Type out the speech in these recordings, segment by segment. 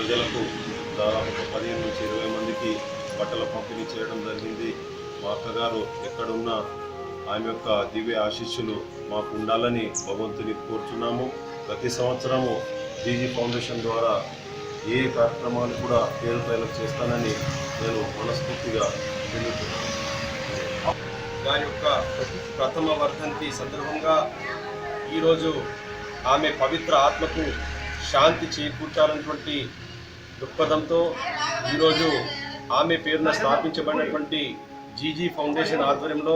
ప్రజలకు దాదాపు 15 నుంచి 20 మందికి బట్టల పంపిణీ చేయడం జరిగింది. మా అక్కగారు ఎక్కడున్నా ఆమె యొక్క దివ్య ఆశీస్సులు మాకు ఉండాలని భగవంతుని కోరుచున్నాము. ప్రతి సంవత్సరము జీజీ ఫౌండేషన్ ద్వారా ఏ కార్యక్రమాలు కూడా పేరు ప్రజలకు చేస్తానని నేను మనస్ఫూర్తిగా తెలుపుతున్నాను. వారి యొక్క ప్రథమ వర్ధంతి సందర్భంగా ఈరోజు ఆమె పవిత్ర ఆత్మకు శాంతి చేకూర్చాలన్నటువంటి దృక్పథంతో ఈరోజు ఆమె పేరున స్థాపించబడినటువంటి జీజీ ఫౌండేషన్ ఆధ్వర్యంలో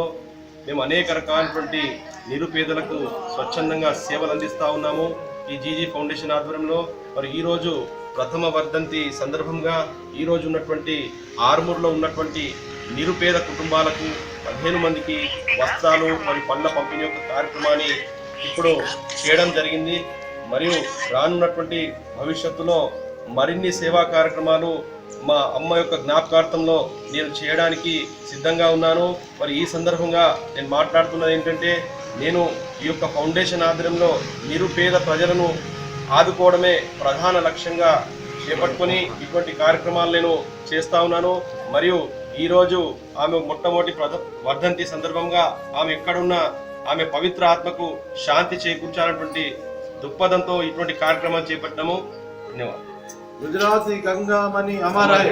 మేము అనేక రకాలైనటువంటి నిరుపేదలకు స్వచ్ఛందంగా సేవలు అందిస్తూ ఉన్నాము. ఈ జీజీ ఫౌండేషన్ ఆధ్వర్యంలో మరి ఈరోజు ప్రథమ వర్ధంతి సందర్భంగా ఈరోజు ఉన్నటువంటి ఆర్మూర్లో ఉన్నటువంటి నిరుపేద కుటుంబాలకు 15 మందికి వస్త్రాలు మరియు పళ్ళ పంపిణీ యొక్క కార్యక్రమాన్ని ఇప్పుడు చేయడం జరిగింది. మరియు రానున్నటువంటి భవిష్యత్తులో మరిన్ని సేవా కార్యక్రమాలు మా అమ్మ యొక్క జ్ఞాపకార్థంలో నేను చేయడానికి సిద్ధంగా ఉన్నాను. మరి ఈ సందర్భంగా నేను మాట్లాడుతున్నది ఏంటంటే, నేను ఈ యొక్క ఫౌండేషన్ ఆధ్వర్యంలో నిరుపేద ప్రజలను ఆదుకోవడమే ప్రధాన లక్ష్యంగా చేపట్టుకొని ఇటువంటి కార్యక్రమాలు నేను చేస్తూ ఉన్నాను. మరియు ఈరోజు ఆమె మొట్టమొదటి వర్ధంతి సందర్భంగా ఆమె ఎక్కడున్నా ఆమె పవిత్ర ఆత్మకు శాంతి చేకూర్చాలన్నటువంటి దృక్పథంతో ఇటువంటి కార్యక్రమాలు చేపట్టాము. ధన్యవాదాలు. గుజరాతీ గంగామణి అమరాయ్.